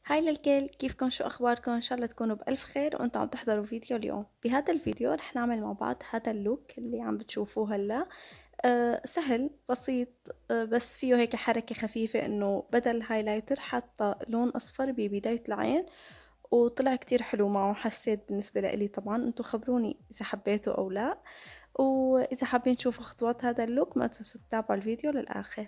هاي للكل، كيفكن؟ شو أخباركن؟ إن شاء الله تكونوا بألف خير وأنتم عم تحضروا فيديو اليوم. بهذا الفيديو رح نعمل مع بعض هذا اللوك اللي عم بتشوفوه هلا. سهل بسيط. بس فيه هيك حركة خفيفة إنه بدل هايلايتر حاطة لون أصفر ببداية العين، وطلع كتير حلو معه. حسيت بالنسبة لإلي، طبعا أنتم خبروني إذا حبيتوا أو لا. وإذا حابين تشوفوا خطوات هذا اللوك ما تنسوا تتابعوا الفيديو للآخر.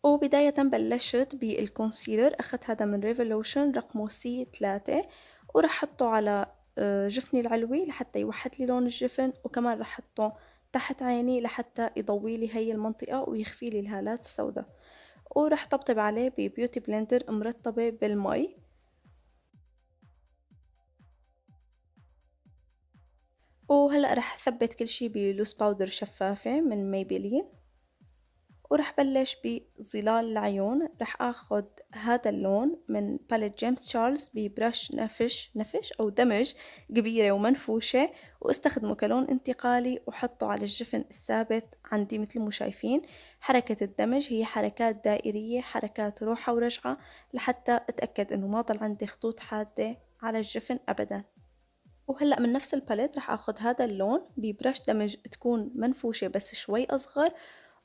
وبداية بلشت بالكونسيلر، أخذت هذا من ريفولوشن رقمه C3، وراح حطه على جفني العلوي لحتى يوحد لي لون الجفن، وكمان راح حطه تحت عيني لحتى يضوي لي هي المنطقة ويخفي لي الهالات السوداء. وراح طبطب عليه ببيوتي بلندر مرطبة بالمي. وهلأ راح ثبت كل شي بلوس باودر شفافة من ميبيلين. ورح بلش بظلال العيون. رح اخد هذا اللون من باليت جيمس تشارلز ببرش نفش او دمج كبيرة ومنفوشة، واستخدمه كلون انتقالي وحطه على الجفن الثابت عندي. مثل ما شايفين حركة الدمج هي حركات دائرية، حركات روحة ورجعة، لحتى اتأكد انه ما ضل عندي خطوط حادة على الجفن ابدا. وهلأ من نفس الباليت رح اخد هذا اللون ببرش دمج تكون منفوشة بس شوي اصغر،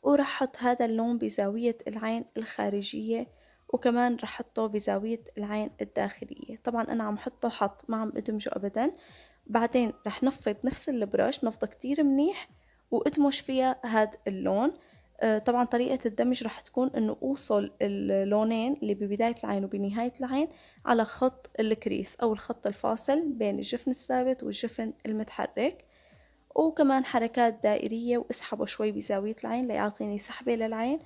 وراح احط هذا اللون بزاوية العين الخارجية، وكمان راح احطه بزاوية العين الداخلية. طبعا انا عم حطه حط، ما عم ادمجه ابدا. بعدين راح نفض نفس البرش نفضه كتير منيح وادمج فيها هذا اللون. طبعا طريقة الدمج راح تكون انه اوصل اللونين اللي ببداية العين وبنهاية العين على خط الكريس او الخط الفاصل بين الجفن الثابت والجفن المتحرك. وكمان حركات دائرية، واسحبه شوي بزاوية العين ليعطيني سحبة للعين.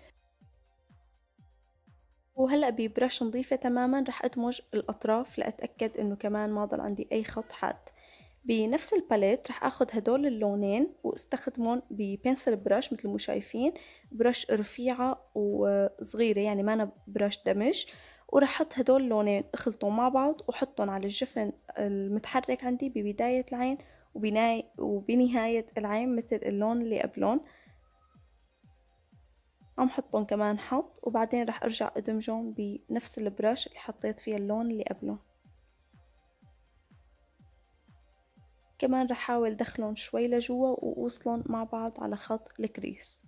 وهلأ ببرش نظيفة تماما رح ادمج الاطراف لاتأكد انه كمان ما ضل عندي اي خط حاد. بنفس الباليت رح اخد هدول اللونين واستخدمهم ببنسل برش مثل ما شايفين، برش رفيعة وصغيرة يعني ما أنا برش دمج. ورح احط هدول اللونين اخلطهم مع بعض وحطهم على الجفن المتحرك عندي ببداية العين وبنهاية العين مثل اللون اللي قبلهم. عم حطهم كمان حط، وبعدين رح ارجع ادمجهم بنفس البرش اللي حطيت فيه اللون اللي قبله. كمان رح احاول دخلهم شوي لجوا واوصلهم مع بعض على خط الكريس.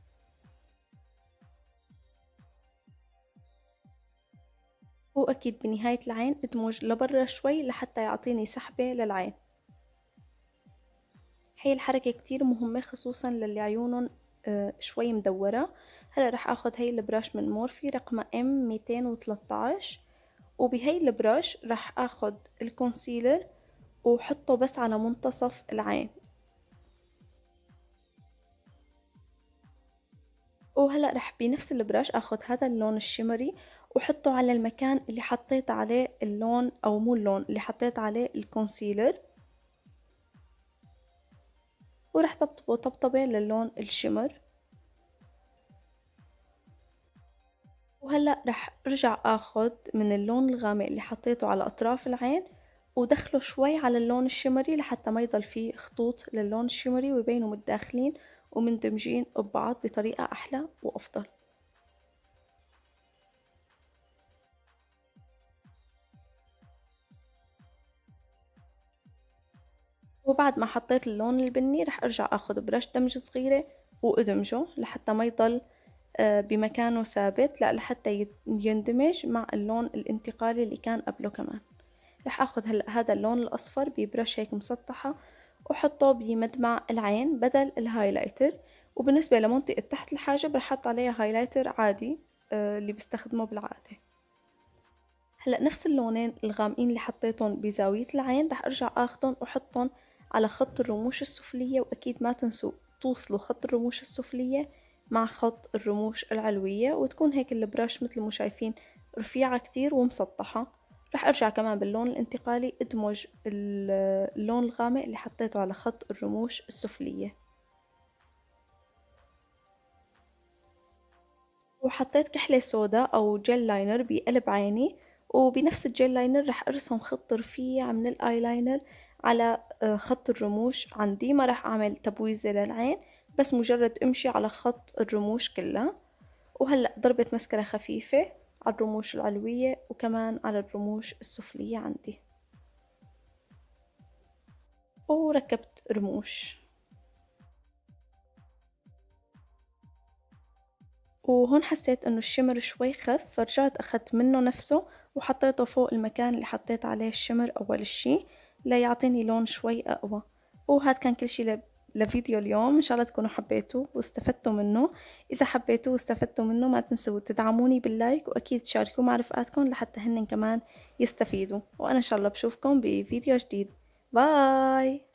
واكيد بنهاية العين ادمج لبرا شوي لحتى يعطيني سحبة للعين. هي الحركة كتير مهمة خصوصا للي عيونهم شوي مدورة. هلا رح اخد هاي البراش من مورفي رقمها M213، وبهي البراش رح اخد الكونسيلر وحطه بس على منتصف العين. وهلأ رح بنفس البراش اخد هذا اللون الشمري وحطه على المكان اللي حطيت عليه اللون، او مو اللون اللي حطيت عليه الكونسيلر، ورح طبطبه طبطبة للون الشمر. وهلأ رح ارجع اخد من اللون الغامق اللي حطيته على اطراف العين ودخله شوي على اللون الشمري لحتى ما يضل فيه خطوط للون الشمري ويبينوا متداخلين ومندمجين ببعض بطريقة احلى وافضل. وبعد ما حطيت اللون البني رح ارجع اخد برش دمج صغيرة وادمجه لحتى ما يضل بمكانه ثابت، لا لحتى يندمج مع اللون الانتقالي اللي كان قبله كمان. رح اخد هلأ هذا اللون الاصفر ببرش هيك مسطحة وحطه بمدمع العين بدل الهايلايتر. وبالنسبة لمنطقة تحت الحاجب رح احط عليها هايلايتر عادي اللي بستخدمه بالعادة. هلأ نفس اللونين الغامقين اللي حطيتهم بزاوية العين رح ارجع اخدهم واحطهم على خط الرموش السفلية. واكيد ما تنسوا توصلوا خط الرموش السفلية مع خط الرموش العلوية، وتكون هيك البراش مثل ما شايفين رفيعة كتير ومسطحة. رح ارجع كمان باللون الانتقالي ادمج اللون الغامق اللي حطيته على خط الرموش السفلية. وحطيت كحلة سودا أو جل لاينر بقلب عيني، وبنفس الجل لاينر رح أرسم خط رفيع من الآيلاينر على خط الرموش عندي. ما رح أعمل تبويزة للعين، بس مجرد أمشي على خط الرموش كلها. وهلأ ضربة مسكرة خفيفة على الرموش العلوية وكمان على الرموش السفلية عندي، وركبت رموش. وهون حسيت انه الشمر شوي خف، فرجعت اخدت منه نفسه وحطيته فوق المكان اللي حطيت عليه الشمر اول شي ليعطيني لون شوي اقوى. وهذا كان كل شي لفيديو اليوم، ان شاء الله تكونوا حبيتوه واستفدتوا منه. اذا حبيتوه واستفدتوا منه ما تنسوا تدعموني باللايك، واكيد تشاركوه مع رفقاتكم لحتى هن كمان يستفيدوا. وانا ان شاء الله بشوفكم بفيديو جديد. باي.